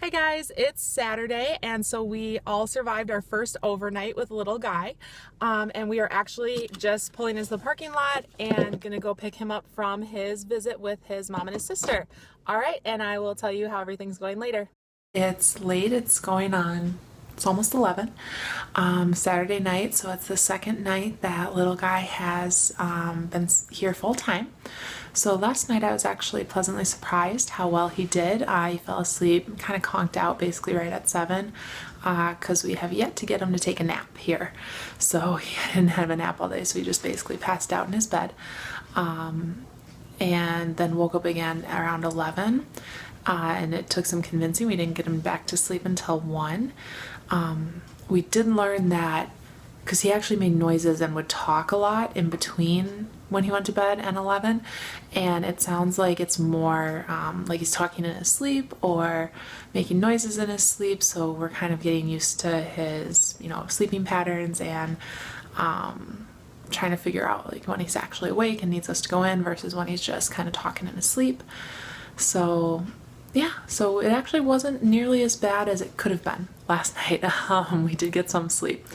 Hi guys, it's Saturday, and so we all survived our first overnight with little guy, and we are actually just pulling into the parking lot and gonna go pick him up from his visit with his mom and his sister. All right, and I will tell you how everything's going later. It's late, it's almost 11, Saturday night, so it's the second night that little guy has been here full time. So last night I was actually pleasantly surprised how well he did. I fell asleep, kind of conked out basically right at 7 because we have yet to get him to take a nap here. So he didn't have a nap all day, so he just basically passed out in his bed. And then woke up again around 11. And it took some convincing. We didn't get him back to sleep until 1. We did learn that because he actually made noises and would talk a lot in between when he went to bed and 11, and it sounds like it's more like he's talking in his sleep or making noises in his sleep, so we're kind of getting used to his sleeping patterns and trying to figure out like when he's actually awake and needs us to go in versus when he's just kind of talking in his sleep. So yeah, so it actually wasn't nearly as bad as it could have been last night. We did get some sleep.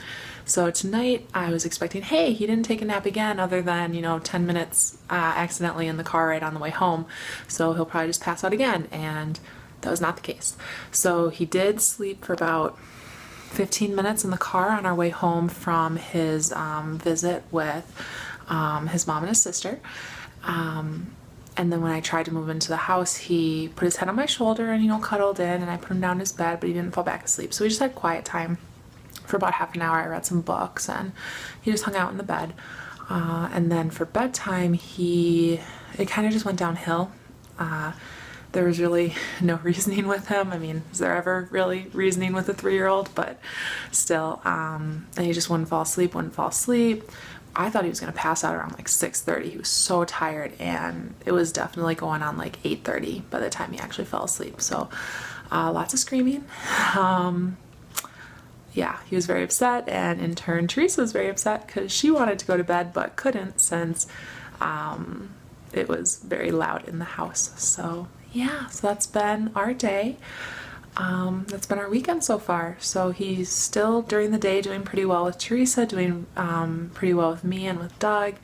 So tonight I was expecting, hey, he didn't take a nap again other than, 10 minutes accidentally in the car right on the way home. So he'll probably just pass out again. And that was not the case. So he did sleep for about 15 minutes in the car on our way home from his visit with his mom and his sister. And then when I tried to move into the house, he put his head on my shoulder and, cuddled in, and I put him down in his bed, but he didn't fall back asleep. So we just had quiet time for about half an hour. I read some books and he just hung out in the bed. And then for bedtime, it kind of just went downhill. There was really no reasoning with him. I mean, is there ever really reasoning with a 3-year-old? But still, and he just wouldn't fall asleep. I thought he was going to pass out around like 6:30. He was so tired, and it was definitely going on like 8:30 by the time he actually fell asleep. So lots of screaming. Yeah, he was very upset, and in turn Teresa was very upset because she wanted to go to bed but couldn't since it was very loud in the house. So yeah, so that's been our day. That's been our weekend so far. So he's still during the day doing pretty well with Teresa, doing pretty well with me and with Doug.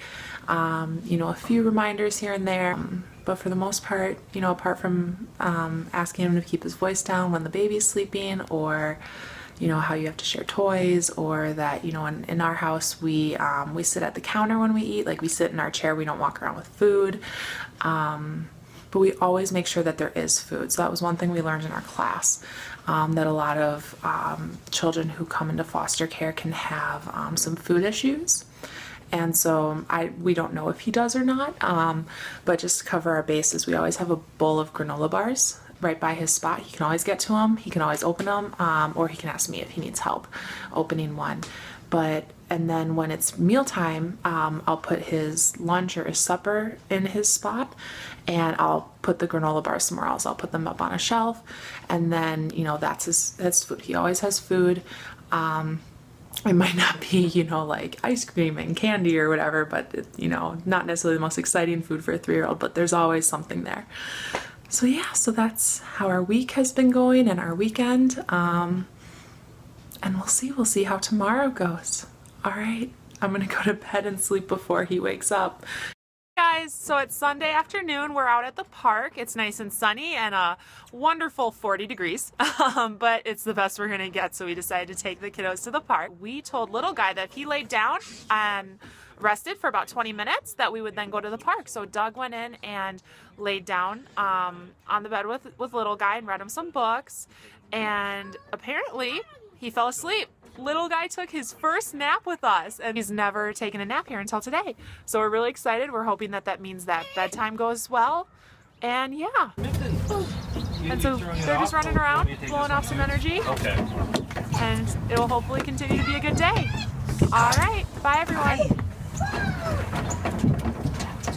A few reminders here and there. But for the most part, apart from asking him to keep his voice down when the baby's sleeping, or how you have to share toys, or that in our house we sit at the counter when we eat, like we sit in our chair, we don't walk around with food, but we always make sure that there is food. So that was one thing we learned in our class, that a lot of children who come into foster care can have some food issues. And so we don't know if he does or not, but just to cover our bases, we always have a bowl of granola bars right by his spot. He can always get to them, he can always open them, or he can ask me if he needs help opening one. And then when it's mealtime, I'll put his lunch or his supper in his spot, and I'll put the granola bars somewhere else. I'll put them up on a shelf, and then that's food. He always has food. It might not be, like ice cream and candy or whatever, but not necessarily the most exciting food for a 3-year-old, but there's always something there. So yeah, so that's how our week has been going and our weekend. And we'll see how tomorrow goes. All right, I'm gonna go to bed and sleep before he wakes up. Guys, so it's Sunday afternoon. We're out at the park. It's nice and sunny and a wonderful 40 degrees, but it's the best we're gonna get, so we decided to take the kiddos to the park. We told little guy that if he laid down and rested for about 20 minutes that we would then go to the park. So Doug went in and laid down on the bed with little guy and read him some books, and apparently he fell asleep. Little guy took his first nap with us, and he's never taken a nap here until today. So we're really excited. We're hoping that means that bedtime goes well. And yeah. And so they're just running around, blowing off some energy. Okay. And it will hopefully continue to be a good day. All right. Bye, everyone.